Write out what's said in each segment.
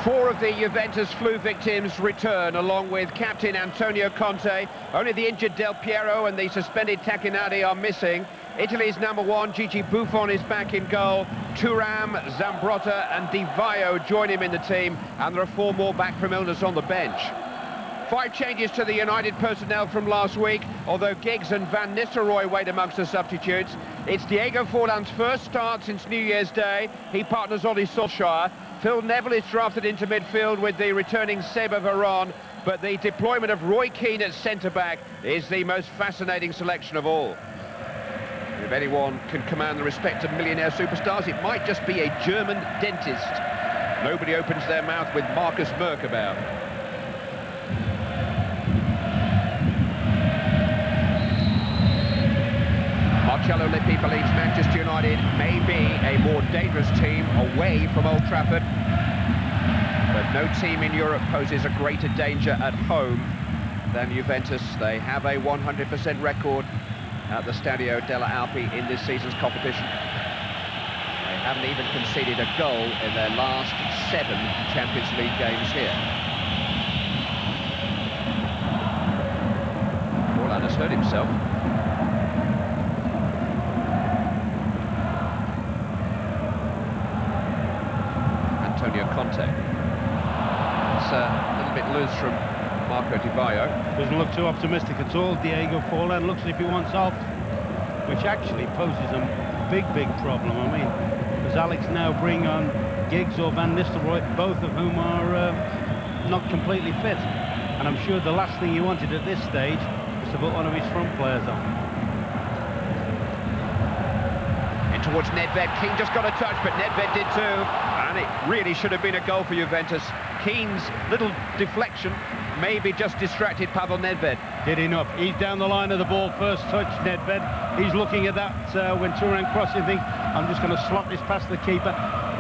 Four of the Juventus flu victims return, along with captain Antonio Conte. Only the injured Del Piero and the suspended Tacchinardi are missing. Italy's #1, Gigi Buffon, is back in goal. Thuram, Zambrotta and Di Vaio join him in the team, and there are four more back from illness on the bench. 5 changes to the United personnel from last week, although Giggs and Van Nistelrooy wait amongst the substitutes. It's Diego Forlan's first start since New Year's Day. He partners Ollie Solskjaer. Phil Neville is drafted into midfield with the returning Seba Veron, but the deployment of Roy Keane at centre-back is the most fascinating selection of all. If anyone can command the respect of millionaire superstars, it might just be a German dentist. Nobody opens their mouth with Marcus Merck about. Marcello Lippi believes Manchester United may be a more dangerous team away from Old Trafford, but no team in Europe poses a greater danger at home than Juventus. They have a 100% record at the Stadio delle Alpi in this season's competition. They haven't even conceded a goal in their last 7 Champions League games here. Forlan has hurt himself. Antonio Conte. It's a little bit loose from Marco Di Vaio. Doesn't look too optimistic at all. Diego Forlan looks as if he wants off, which actually poses a big problem. I mean, does Alex now bring on Giggs or Van Nistelrooy, both of whom are not completely fit? And I'm sure the last thing he wanted at this stage was to put one of his front players on. In towards Nedved. Keane just got a touch, but Nedved did too. And it really should have been a goal for Juventus. Keane's little deflection maybe just distracted Pavel Nedved. Did enough. He's down the line of the ball, first touch, Nedved. He's looking at that when Thuram crosses, he thinks, I'm just going to slot this past the keeper.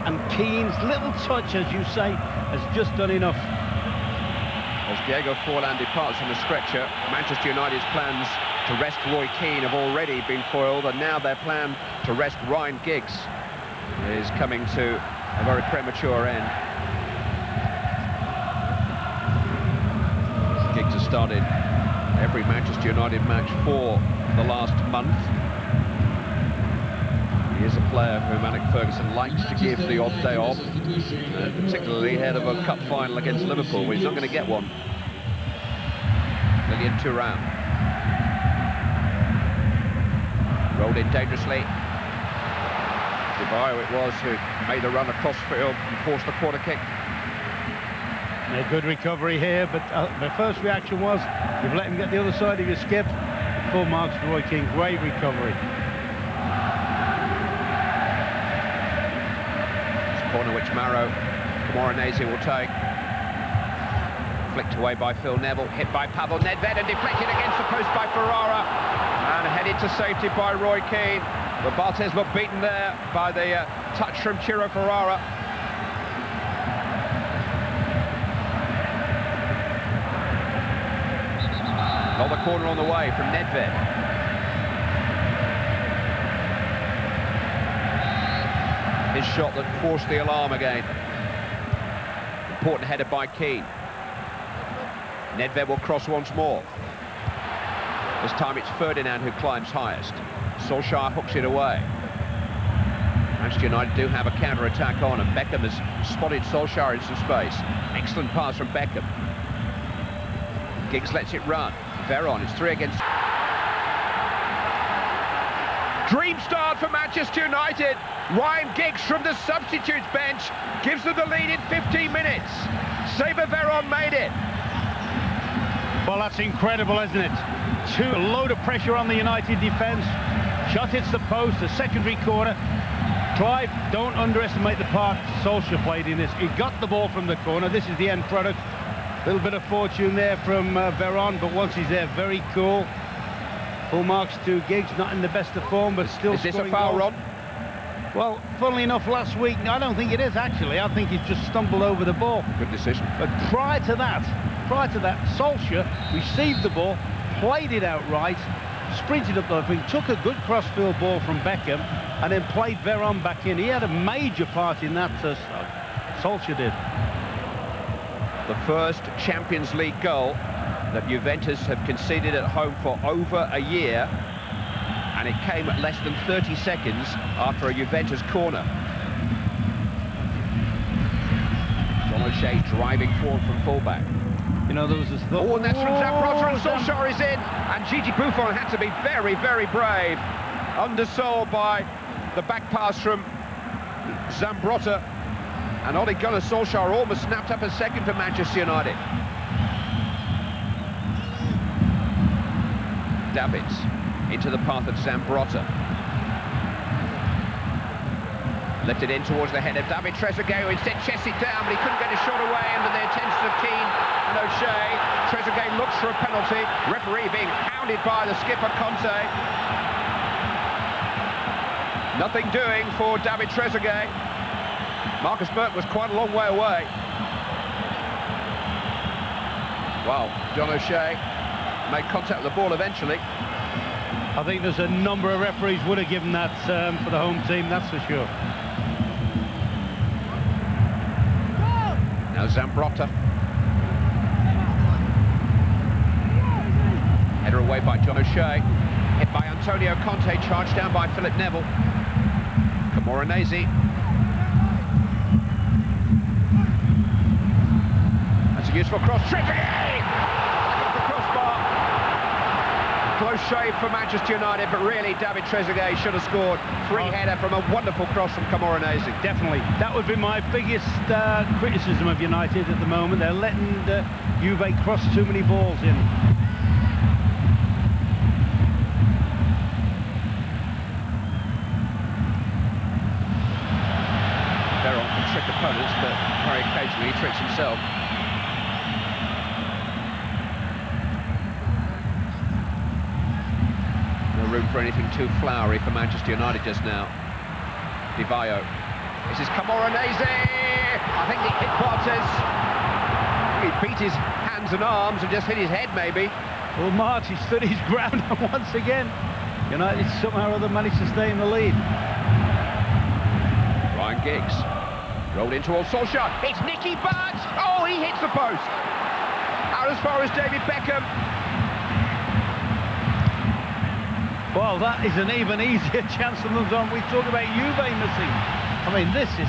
And Keane's little touch, as you say, has just done enough. As Diego Forlan departs from the stretcher, Manchester United's plans to rest Roy Keane have already been foiled, and now their plan to rest Ryan Giggs is coming to a very premature end. Giggs has started every Manchester United match for the last month. He is a player whom Alex Ferguson likes to give the odd day off, particularly ahead of a cup final against Liverpool, where he's not going to get one. Lilian Thuram. Rolled in dangerously. Di Vaio it was who made a run across field and forced the corner kick. A good recovery here, but the first reaction was you've let him get the other side of your skip. Full marks to Roy Keane. Great recovery. It's a corner which Camoranesi will take. Flicked away by Phil Neville, hit by Pavel Nedved and deflected against the post by Ferrara, and headed to safety by Roy Keane. But Barthez looked beaten there by the touch from Ciro Ferrara. Got the corner on the way from Nedved. His shot that forced the alarm again. Important header by Keane. Nedved will cross once more. This time it's Ferdinand who climbs highest. Solskjaer hooks it away. Manchester United do have a counter-attack on, and Beckham has spotted Solskjaer in some space. Excellent pass from Beckham. Giggs lets it run. Veron, it's 3 against... Dream start for Manchester United. Ryan Giggs from the substitutes bench gives them the lead in 15 minutes. Seba Veron made it. Well, that's incredible, isn't it? A load of pressure on the United defence. Shot hits the post, a secondary corner. Clive, don't underestimate the part Solskjaer played in this. He got the ball from the corner. This is the end product. A little bit of fortune there from Veron, but once he's there, very cool. Full marks to Giggs, not in the best of form, but still scoring. Is this a goals. foul, Ron? Well, funnily enough, last week, I don't think it is, actually. I think he's just stumbled over the ball. Good decision. But prior to that, Solskjaer received the ball, played it out right, sprinted up the wing, took a good cross-field ball from Beckham, and then played Veron back in. He had a major part in that, Solskjaer did. The first Champions League goal that Juventus have conceded at home for over a year, and it came at less than 30 seconds after a Juventus corner. John O'Shea driving forward from fullback. You know, there was this thought. Oh, and that's from Zambrotta, and Solskjaer is in, and Gigi Buffon had to be very, very brave. Undersold by the back pass from Zambrotta, and Ole Gunnar Solskjaer almost snapped up a second for Manchester United. Davids into the path of Zambrotta. Lifted in towards the head of David Trezeguet, who instead chests it down, but he couldn't get his shot away under the attention of Keane and O'Shea. Trezeguet looks for a penalty. Referee being hounded by the skipper, Conte. Nothing doing for David Trezeguet. Marcus Burke was quite a long way away. Well, John O'Shea made contact with the ball eventually. I think there's a number of referees would have given that for the home team, that's for sure. Now Zambrotta. Header away by John O'Shea. Hit by Antonio Conte, charged down by Philip Neville. Camoranesi. That's a useful cross. Trezeguet! Close shave for Manchester United, but really David Trezeguet should have scored. Free header from a wonderful cross from Camoranesi. Definitely. That would be my biggest criticism of United at the moment. They're letting Juve cross too many balls in. Veron can trick opponents, but very occasionally he tricks himself. Room for anything too flowery for Manchester United just now. Di Vaio. This is Camoranesi. I think he hit Bartes. He beat his hands and arms and just hit his head, maybe. Well, March, he stood his ground, and once again, United somehow or other managed to stay in the lead. Ryan Giggs rolled in towards Solskjaer. It's Nicky Butt. Oh, he hits the post. Out as far as David Beckham. Well, that is an even easier chance than the one we talk about Juve missing. I mean, this is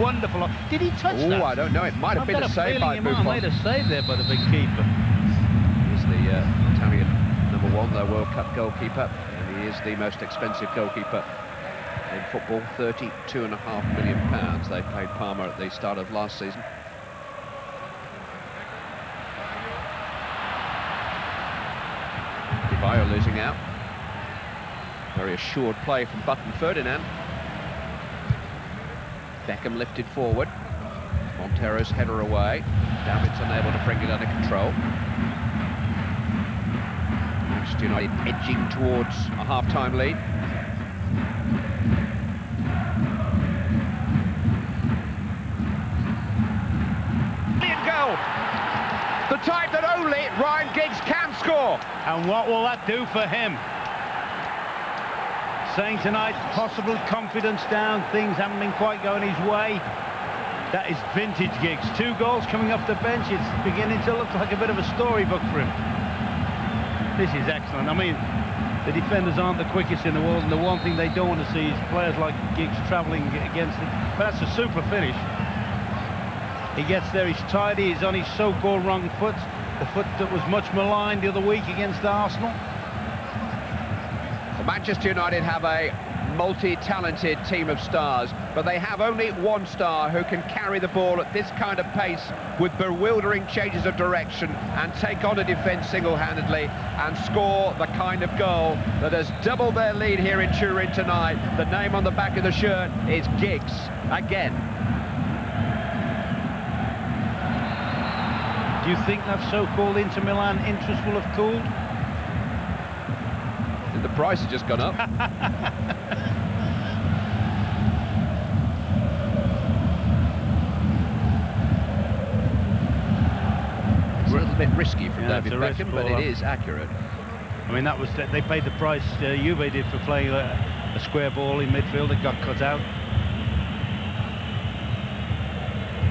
wonderful. Did he touch that? Oh, I don't know. It might have been a save by Buffon. Made a save there by the big keeper. He's the Italian #1, the World Cup goalkeeper, and he is the most expensive goalkeeper in football. £32.5 million they paid Parma at the start of last season. Di Vaio losing out. Very assured play from Button Ferdinand. Beckham lifted forward. Montero's header away. David's unable to bring it under control. Manchester United edging towards a half-time lead. Brilliant goal! The type that only Ryan Giggs can score. And what will that do for him? Saying tonight, possible confidence down, things haven't been quite going his way. That is vintage Giggs. 2 goals coming off the bench. It's beginning to look like a bit of a storybook for him. This is excellent. I mean, the defenders aren't the quickest in the world, and the one thing they don't want to see is players like Giggs travelling against it. But that's a super finish. He gets there, he's tidy, he's on his so-called wrong foot, the foot that was much maligned the other week against Arsenal. Manchester United have a multi-talented team of stars, but they have only one star who can carry the ball at this kind of pace with bewildering changes of direction and take on a defence single-handedly and score the kind of goal that has doubled their lead here in Turin tonight. The name on the back of the shirt is Giggs again. Do you think that so-called Inter Milan interest will have cooled? The price has just gone up. It's a little bit risky from David Beckham, but it is accurate. I mean, that was they paid the price Juve did for playing a square ball in midfield that got cut out.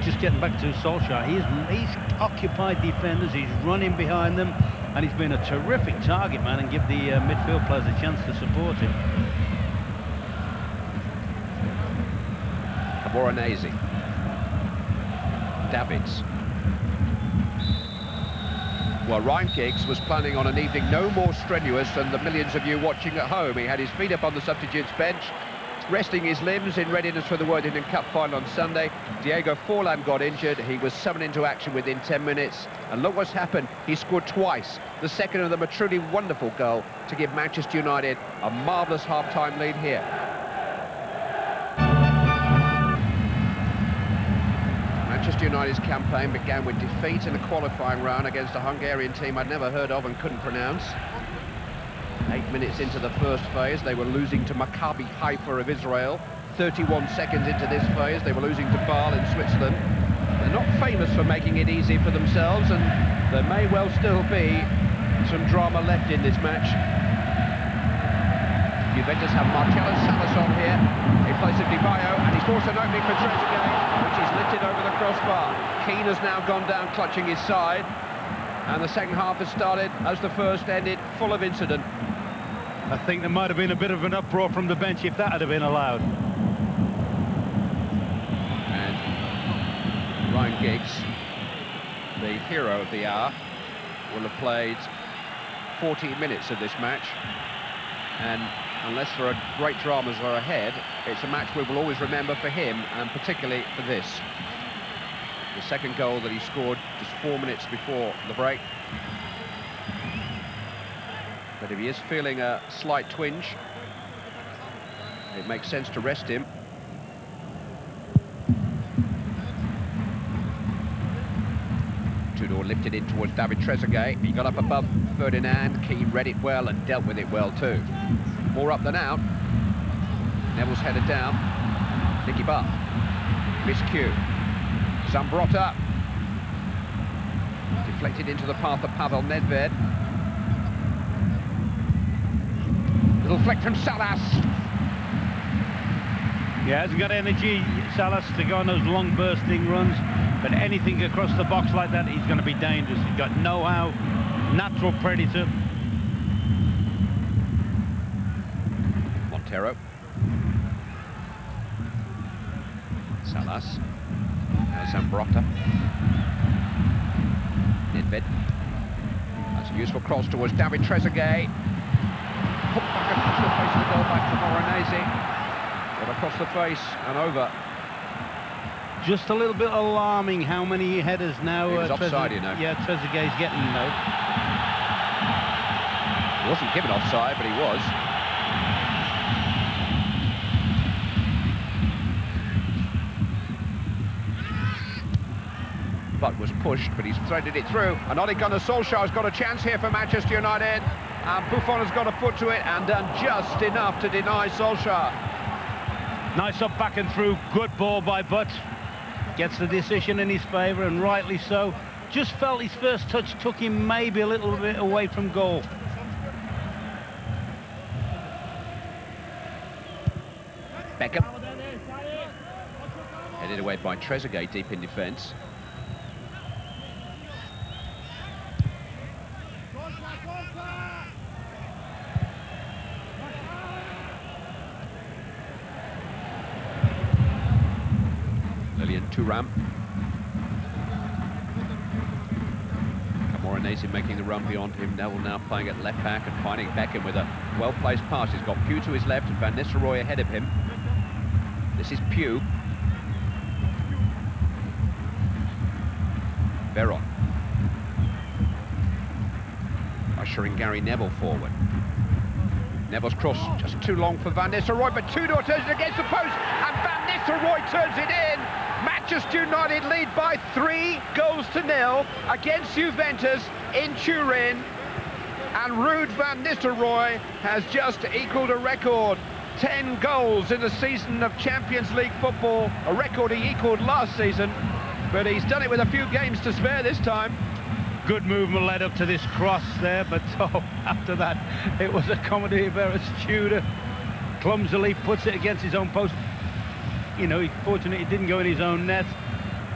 just getting back to Solskjaer, he's occupied defenders, he's running behind them, and he's been a terrific target man and give the midfield players a chance to support him. Camoranesi. Davids. Well, Ryan Giggs was planning on an evening no more strenuous than the millions of you watching at home. He had his feet up on the substitutes bench, resting his limbs in readiness for the Worthington Cup final on Sunday. Diego Forlan got injured. He was summoned into action within 10 minutes. And look what's happened. He scored twice. The second of them a truly wonderful goal to give Manchester United a marvellous half-time lead here. Manchester United's campaign began with defeat in a qualifying round against a Hungarian team I'd never heard of and couldn't pronounce. 8 minutes into the first phase, they were losing to Maccabi Haifa of Israel. 31 seconds into this phase, they were losing to Bâle in Switzerland. They're not famous for making it easy for themselves, and there may well still be some drama left in this match. Juventus have Marcelo Salas on here in place of Di Maio, and he's forced an opening for Trezeguet, which is lifted over the crossbar. Keane has now gone down clutching his side, and the second half has started as the first ended, full of incident. I think there might have been a bit of an uproar from the bench if that had been allowed. And Ryan Giggs, the hero of the hour, will have played 14 minutes of this match, and unless there are great dramas are ahead, it's a match we will always remember for him, and particularly for this. The second goal that he scored just 4 minutes before the break. But if he is feeling a slight twinge, it makes sense to rest him. Tudor lifted in towards David Trezeguet. He got up above Ferdinand. Keane read it well and dealt with it well too. More up than out. Neville's headed down. Nicky Butt. Miscue. Zambrotta. Deflected into the path of Pavel Nedved. Little flick from Salas. Yeah, hasn't got energy, Salas, to go on those long bursting runs, but anything across the box like that, he's going to be dangerous. He's got know-how, natural predator. Montero. Salas. Now Zambrotta. Nedved. That's a useful cross towards David Trezeguet. Put back across the face of the goal by Camoranesi. But across the face and over. Just a little bit alarming how many headers now. He was offside, you know. Yeah, Trezeguet's getting though. He wasn't given offside, but he was. Butt was pushed, but he's threaded it through. And Ole Gunnar Solskjaer's got a chance here for Manchester United. And Buffon has got a foot to it and done just enough to deny Solskjaer. Nice up, back and through. Good ball by Butt. Gets the decision in his favour, and rightly so. Just felt his first touch took him maybe a little bit away from goal. Beckham. Headed away by Trezeguet, deep in defence. Thuram. Camoranesi making the run beyond him. Neville now playing at left back and finding Beckham with a well-placed pass. He's got Pugh to his left and Van Nistelrooy ahead of him. This is Pugh. Veron. Ushering Gary Neville forward. Neville's cross just too long for Van Nistelrooy, but Tudor turns it against the post, and Van Nistelrooy turns it in. Manchester United lead by 3-0 against Juventus in Turin, and Ruud van Nistelrooy has just equalled a record. 10 goals in the season of Champions League football, a record he equalled last season, but he's done it with a few games to spare this time. Good movement led up to this cross there, but after that it was a comedy of errors. Tudor clumsily puts it against his own post. You know, fortunately it didn't go in his own net,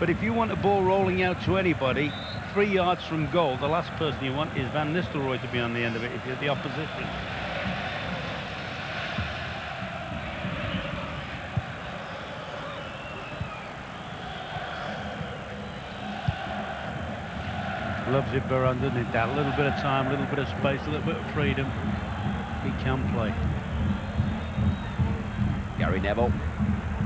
But if you want a ball rolling out to anybody, 3 yards from goal, the last person you want is Van Nistelrooy to be on the end of it if you're the opposition. Loves it, Baron, doesn't it? That little bit of time, a little bit of space, a little bit of freedom. He can play. Gary Neville.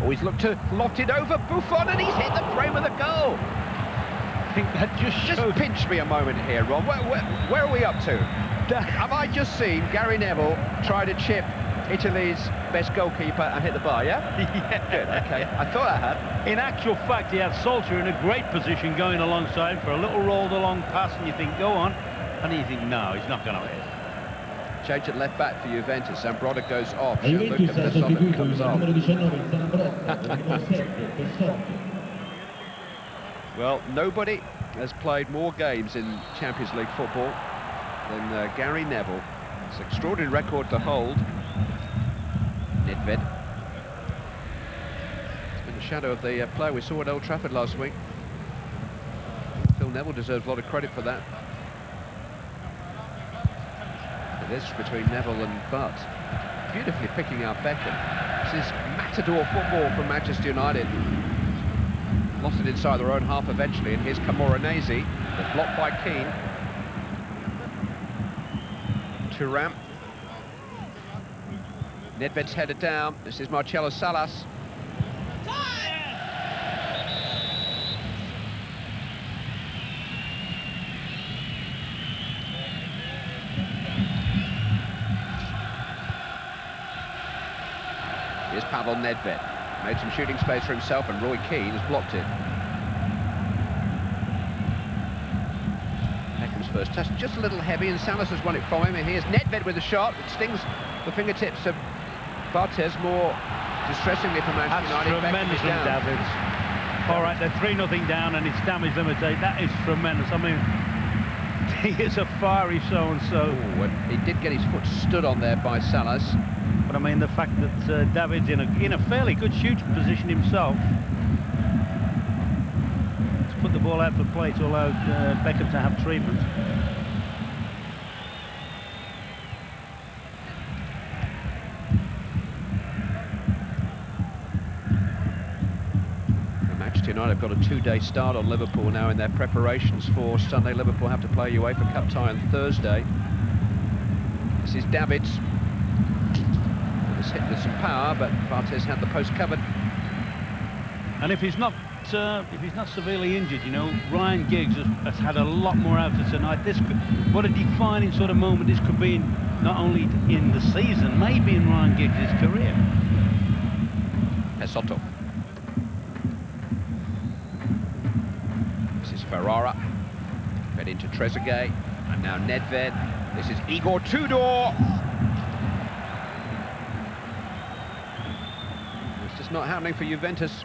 Always looked to loft it over Buffon, and he's hit the frame of the goal. I think that just pinched me a moment here, Ron. Where are we up to? Have I just seen Gary Neville try to chip Italy's best goalkeeper and hit the bar, yeah? Yeah. Good, okay. I thought I had. In actual fact, he had Solskjaer in a great position going alongside for a little rolled along pass, and you think, go on. And you think, no, he's not going to hit. Change at left back for Juventus. Zambrotta goes off. Gianluca Pesotto comes on. Well, nobody has played more games in Champions League football than Gary Neville. It's an extraordinary record to hold. Nedved. In the shadow of the player we saw at Old Trafford last week. Phil Neville deserves a lot of credit for that. It is between Neville and Butt. Beautifully picking out Beckham. This is matador football from Manchester United. Lost it inside their own half eventually, and here's Camoranesi. They're blocked by Keane. Thuram. Nedved's headed down. This is Marcelo Salas. Here's Pavel Nedved. Made some shooting space for himself, and Roy Keane has blocked it. Beckham's first touch, just a little heavy, and Salas has won it from him. And here's Nedved with a shot. It stings the fingertips of Barthez more distressingly for Manchester United. Tremendous from Davids. All right, they're 3-0 down, and it's damage limited. That is tremendous. I mean, he is a fiery so-and-so. He did get his foot stood on there by Salas. But I mean, the fact that David's in a fairly good shooting position himself to put the ball out for play to allow Beckham to have treatment. Manchester United have got a 2-day start on Liverpool now in their preparations for Sunday. Liverpool have to play UEFA Cup tie on Thursday. This is Davids. Hit with some power, but Barthez had the post covered. And if he's not severely injured, you know, Ryan Giggs has had a lot more out of tonight. What a defining sort of moment this could be, not only in the season, maybe in Ryan Giggs' career. Pesotto. This is Ferrara. Fed into Trezeguet, and now Nedved. This is Igor Tudor. It's not happening for Juventus.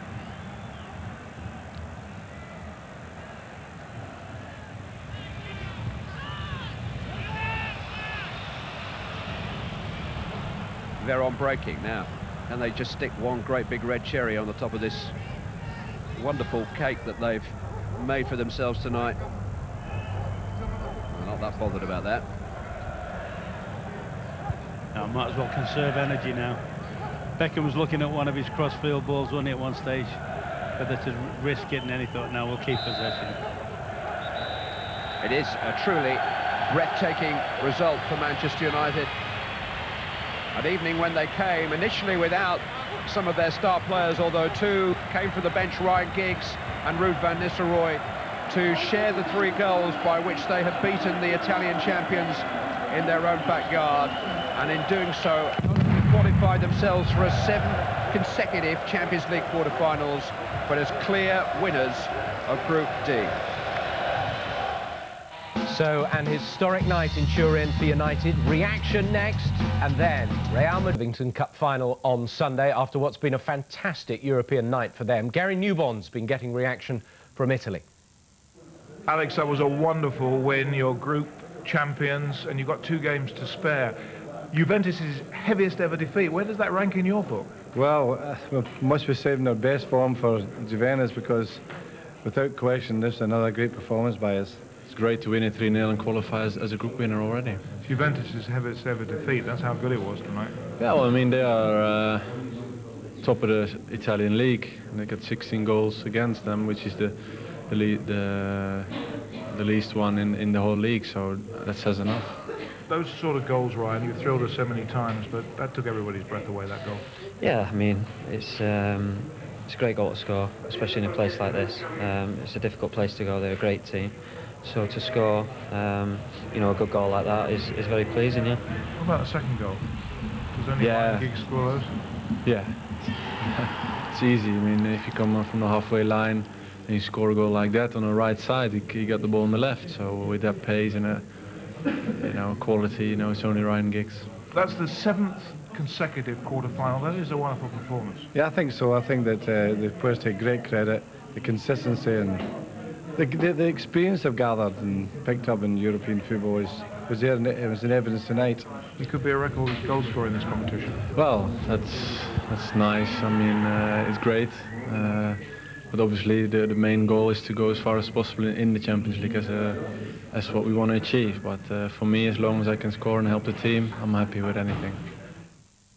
Veron breaking now. Can they just stick one great big red cherry on the top of this wonderful cake that they've made for themselves tonight? They're not that bothered about that. Now, might as well conserve energy now. Beckham was looking at one of his cross-field balls, wasn't he, at one stage, whether to risk it, and then he thought, no, we'll keep possession. It is a truly breathtaking result for Manchester United. An evening when they came initially without some of their star players, although two came from the bench, Ryan Giggs and Ruud van Nistelrooy, to share the 3 goals by which they have beaten the Italian champions in their own backyard, and in doing so qualified themselves for a 7th consecutive Champions League quarter-finals, but as clear winners of Group D. So, an historic night in Turin for United. Reaction next, and then Real Madrid Cup final on Sunday after what's been a fantastic European night for them. Gary Newbon's been getting reaction from Italy. Alex, that was a wonderful win. Your group champions, and you've got 2 games to spare. Juventus' heaviest ever defeat. Where does that rank in your book? Well, we must be saving our best form for Juventus, because Without question, this is another great performance by us. It's great to win it 3-0 and qualify as a group winner already. Juventus' heaviest ever defeat, that's how good it was tonight. Yeah, well, I mean, they are top of the Italian league. And they got 16 goals against them, which is the least one in the whole league, so that says enough. Those sort of goals, Ryan, you've thrilled us so many times, but that took everybody's breath away, that goal. Yeah, I mean, it's a great goal to score, especially in a place like this. It's a difficult place to go. They're a great team, so to score, you know, a good goal like that is very pleasing. Yeah. What about the second goal? Does only Ryan Giggs score those? Yeah, it's easy. I mean, if you come from the halfway line and you score a goal like that on the right side, you got the ball on the left. So with that pace and quality, you know, it's only Ryan Giggs. That's the 7th consecutive quarter-final. That is a wonderful performance. Yeah, I think so. I think that the players take great credit. The consistency and the experience they've gathered and picked up in European football was there, and it was in evidence tonight. He could be a record goal scorer in this competition. Well, that's nice. I mean, it's great. But obviously the main goal is to go as far as possible in the Champions League as what we want to achieve. But for me, as long as I can score and help the team, I'm happy with anything.